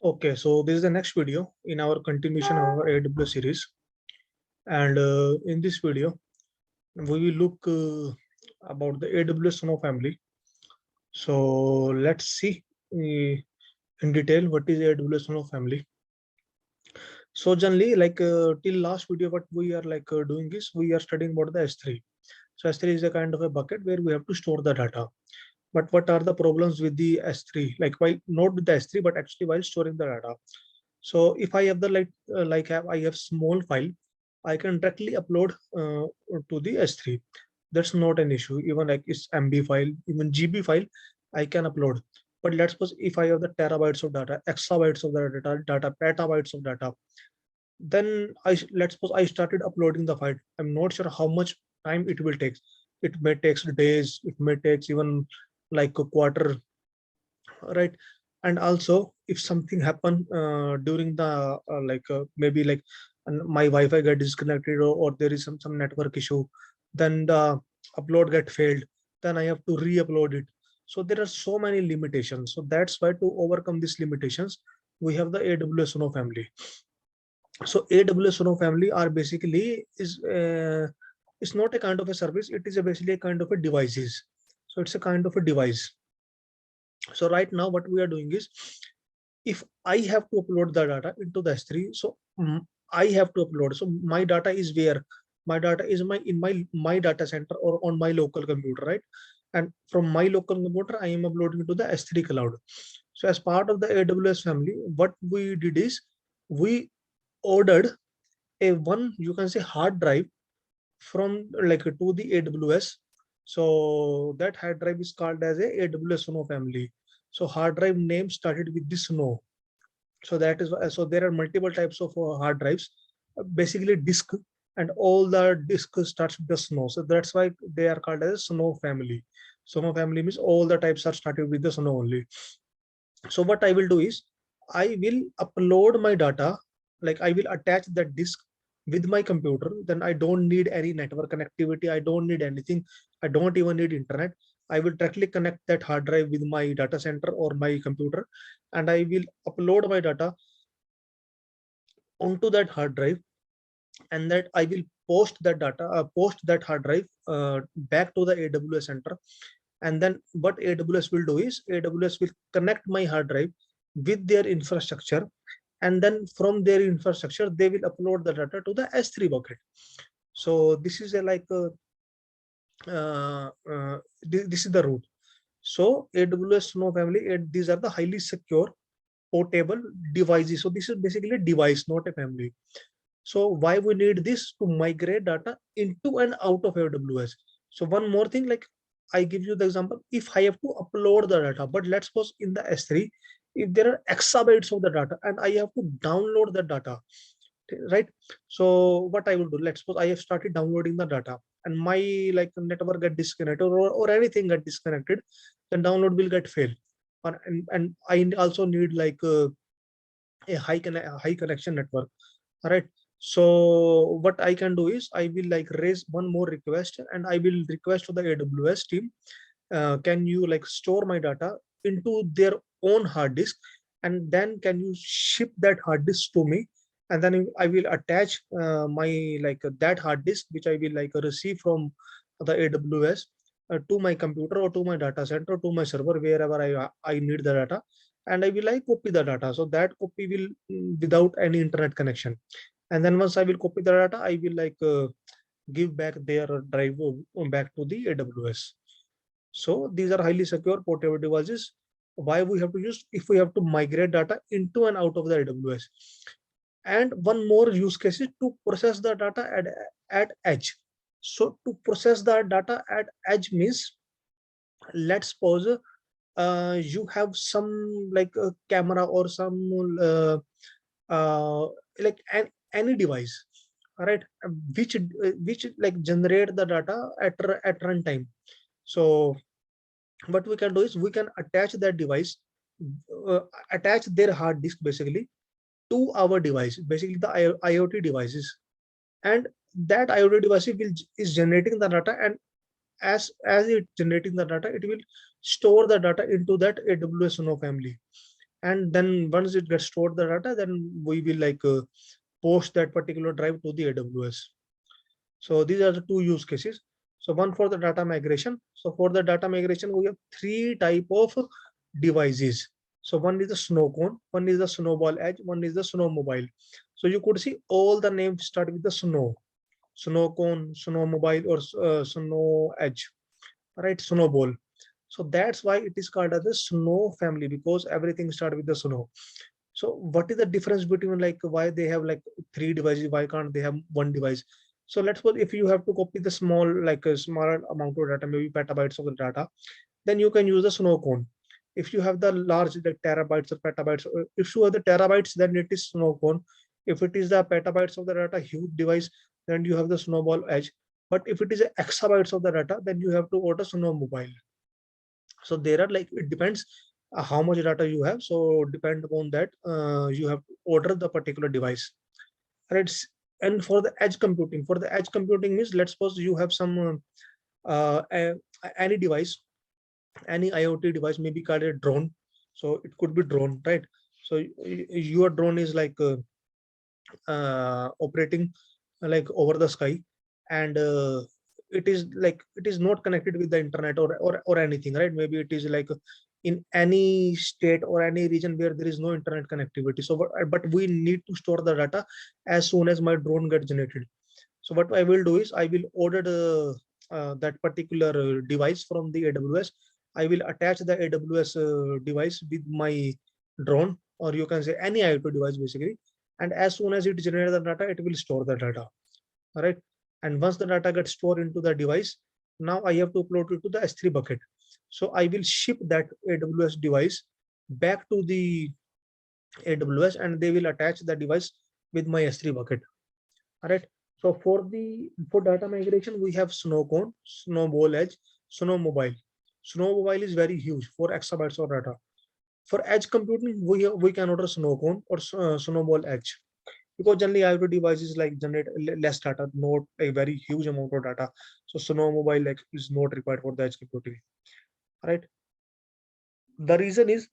Okay, so this is the next video in our continuation of our AWS series, and in this video we will look about the AWS Snow family. So let's see in detail what is AWS Snow family. So generally, like till last video, what we are doing is we are studying about the S3. So S3 is a kind of a bucket where we have to store the data. But what are the problems with the S3? Like why not with the S3, but actually while storing the data. So if I have the I have small file, I can directly upload to the S3. That's not an issue. Even like it's MB file, even GB file, I can upload. But let's suppose if I have the terabytes of data, exabytes of the data, petabytes of data, then let's suppose I started uploading the file. I'm not sure how much time it will take. It may take days. It may take even like a quarter, right? And also if something happen during the maybe like my Wi-Fi get disconnected, or there is some network issue, then the upload get failed, then I have to re-upload it. So there are so many limitations. So that's why to overcome these limitations, we have the AWS Snow family. So AWS Snow family are basically is it's not a kind of a service, it is basically a kind of a devices. So it's a kind of a device. So right now what we are doing is, if I have to upload the data into the S3, so I have to upload. So my data is where? My data is in my data center or on my local computer, right? And from my local computer, I am uploading to the S3 cloud. So as part of the AWS family, what we did is we ordered a one, you can say, hard drive from to the AWS. So that hard drive is called as a AWS Snow family. So hard drive name started with the Snow. So that is why, so there are multiple types of hard drives, basically disk, and all the disk starts with the Snow. So that's why they are called as Snow family. Snow family means all the types are started with the Snow only. So what I will do is I will upload my data, like I will attach that disk with my computer. Then I don't need any network connectivity. I don't need anything. I don't even need internet. I will directly connect that hard drive with my data center or my computer, and I will upload my data onto that hard drive, and that I will post that data, post that hard drive back to the AWS center. And then what AWS will do is AWS will connect my hard drive with their infrastructure, and then from their infrastructure they will upload the data to the S3 bucket. So this is a this is the route. So AWS Snow family, and these are the highly secure portable devices. So this is basically a device, not a family. So why we need this? To migrate data into and out of AWS. So one more thing, like I give you the example, if I have to upload the data, but let's suppose in the S3, if there are exabytes of the data and I have to download the data, right? So what I will do, let's suppose I have started downloading the data and my network get disconnected, or anything get disconnected, then download will get failed. And I also need a high connection network, right? So what I can do is I will raise one more request, and I will request to the AWS team, can you store my data into their own hard disk, and then can you ship that hard disk to me, and then I will attach my that hard disk which I will receive from the AWS to my computer or to my data center, to my server, wherever I need the data, and I will copy the data. So that copy will without any internet connection. And then once I will copy the data, I will give back their drive back to the AWS. So these are highly secure portable devices. Why we have to use? If we have to migrate data into and out of the AWS. And one more use case is to process the data at edge. So to process the data at edge means, let's suppose you have some a camera or some uh, any device, all right, which generate the data at runtime. So what we can do is we can attach that device, uh, attach their hard disk basically to our device, basically the IoT devices, and that IoT device is generating the data, and as it generating the data, it will store the data into that AWS Snow family. and then once it gets stored the data, then we will like post that particular drive to the AWS. So these are the two use cases. So one for the data migration. So for the data migration, we have three type of devices. So one is the snow cone, one is the snowball edge, one is the snow mobile. So you could see all the names start with the snow cone, snow mobile, or snow edge, right? Snowball. So that's why it is called as the snow family, because everything starts with the snow. So what is the difference between like why they have like three devices? Why can't they have one device? So let's suppose if you have to copy the small, like a smaller amount of data, maybe petabytes of the data, then you can use the snow cone. If you have the large, like terabytes or petabytes, if you have the terabytes, then it is snow cone. If it is the petabytes of the data, huge device, then you have the snowball edge. But if it is exabytes of the data, then you have to order snow mobile. So there are like, it depends how much data you have. So depend upon that, you have to order the particular device, right? And for the edge computing means, let's suppose you have some any device, any IoT device, maybe called a drone. So it could be drone, right? So your drone is like operating like over the sky, and it is like, it is not connected with the internet or anything, right? Maybe it is like in any state or any region where there is no internet connectivity. So but we need to store the data as soon as my drone gets generated. So what I will do is, I will order that particular device from the AWS. I will attach the AWS device with my drone, or you can say any IoT device basically. And as soon as it generates the data, it will store the data. All right. And once the data gets stored into the device, now I have to upload it to the S3 bucket. So I will ship that AWS device back to the AWS, and they will attach the device with my S3 bucket. All right. So for data migration, we have snow cone, snowball edge, snow mobile. Snow mobile is very huge for exabytes of data. For edge computing, we can order snow cone or snowball edge, because generally IoT devices like generate less data, not a very huge amount of data. So snow mobile like is not required for the edge computing. All right. The reason is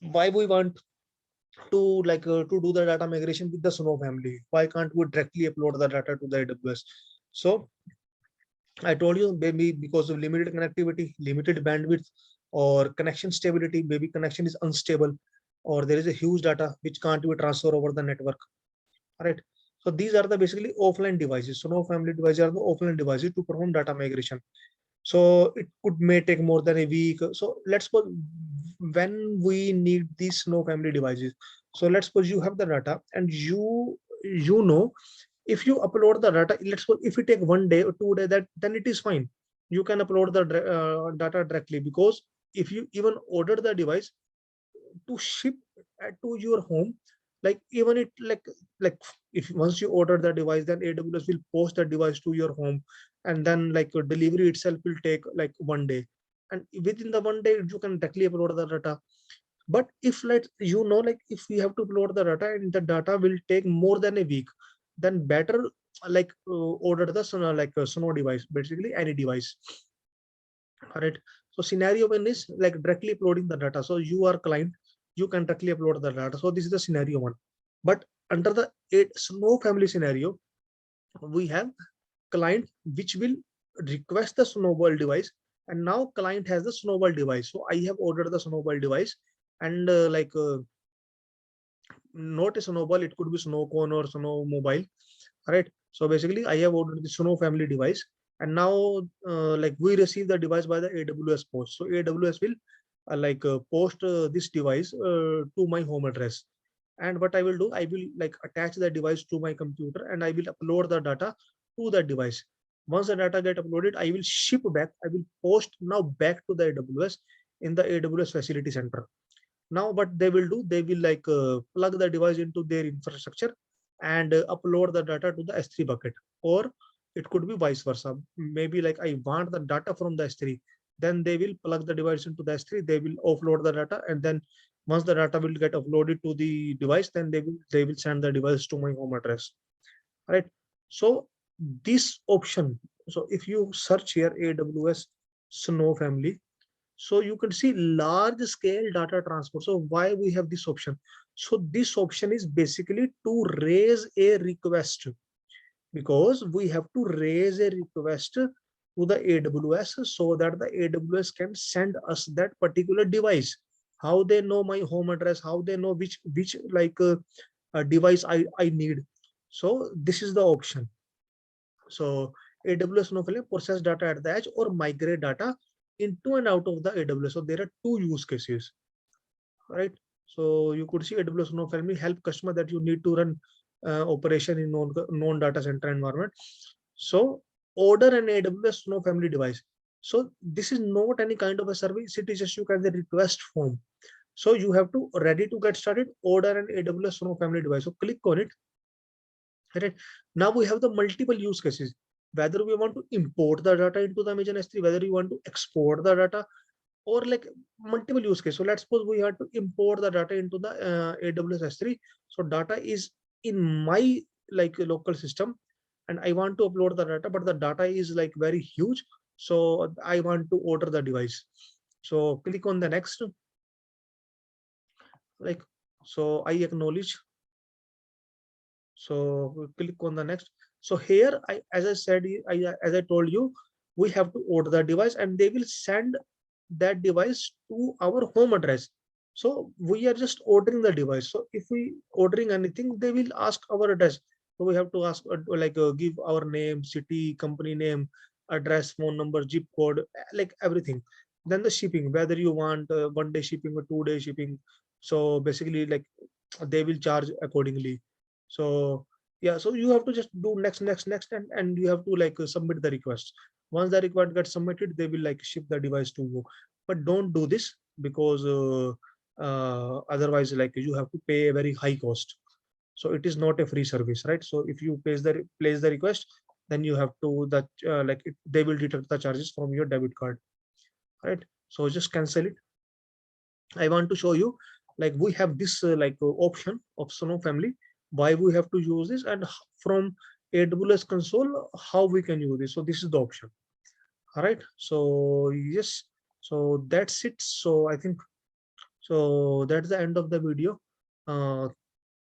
why we want to to do the data migration with the Snow family. Why can't we directly upload the data to the AWS? So I told you, maybe because of limited connectivity, limited bandwidth, or connection stability, maybe connection is unstable, or there is a huge data which can't be transferred over the network. All right. So these are the basically offline devices. Snow family devices are the offline devices to perform data migration. So it could may take more than a week. So let's suppose when we need these Snow family devices. So let's suppose you have the data, and you know, if you upload the data, let's suppose if it take 1 day or 2 day, that then it is fine. You can upload the data directly, because if you even order the device to ship to your home, like even it like if once you order the device, then AWS will post the device to your home, and then like delivery itself will take like 1 day, and within the 1 day you can directly upload the data. But if like like if we have to upload the data and the data will take more than a week, then better like order the like a Snow device, basically any device. All right. So scenario one is like directly uploading the data. So you are client, you can directly upload the data. So this is the scenario one. But under the Snow family scenario, we have client which will request the Snowball device, and now client has the Snowball device. So I have ordered the Snowball device, and not a Snowball, it could be Snow Cone or Snow Mobile. Right. So basically I have ordered the Snow family device, and now like we receive the device by the AWS post. So AWS will post this device to my home address. And what I will do, I will like attach the device to my computer, and I will upload the data to that device. Once the data get uploaded, I will ship back, I will post now back to the AWS in the AWS facility center. Now what they will do, they will plug the device into their infrastructure and upload the data to the S3 bucket, or it could be vice versa. Maybe like I want the data from the S3, then they will plug the device into the S3, they will offload the data, and then once the data will get uploaded to the device, then they will send the device to my home address. Right. So this option, so if you search here AWS Snow family, So you can see large scale data transfer. So why we have this option? So this option is basically to raise a request, because we have to raise a request to the AWS so that the AWS can send us that particular device. How they know my home address, how they know which device I need. So this is the option. So AWS Snow Family process data at the edge or migrate data into and out of the AWS. So there are two use cases, right? So you could see AWS Snow Family help customer that you need to run operation in non data center environment. So order an AWS Snow Family device. So this is not any kind of a service. It is just you can the request form. So you have to ready to get started, order an AWS Snow Family device. So click on it. Right. Now we have the multiple use cases. Whether we want to import the data into the Amazon S3, whether you want to export the data, or like multiple use case. So let's suppose we have to import the data into the AWS S3. So data is in my like local system, and I want to upload the data, but the data is like very huge. So I want to order the device. So click on the next. Like, so I acknowledge. So we click on the next. So here, as I said, as I told you, we have to order the device and they will send that device to our home address. So we are just ordering the device. So if we ordering anything, they will ask our address. So we have to ask give our name, city, company name, address, phone number, zip code, like everything. Then the shipping, whether you want 1 day shipping or 2 day shipping. So basically, like they will charge accordingly. So yeah, so you have to just do next, and you have to submit the request. Once the request gets submitted, they will like ship the device to you. But don't do this, because otherwise like you have to pay a very high cost. So it is not a free service, right? So if you place the request, then you have to that they will deduct the charges from your debit card, right? So just cancel it. I want to show you, like we have this option of Snow Family, why we have to use this, and from AWS console, how we can use this. So this is the option. All right. So yes, so that's it. So I think so that's the end of the video.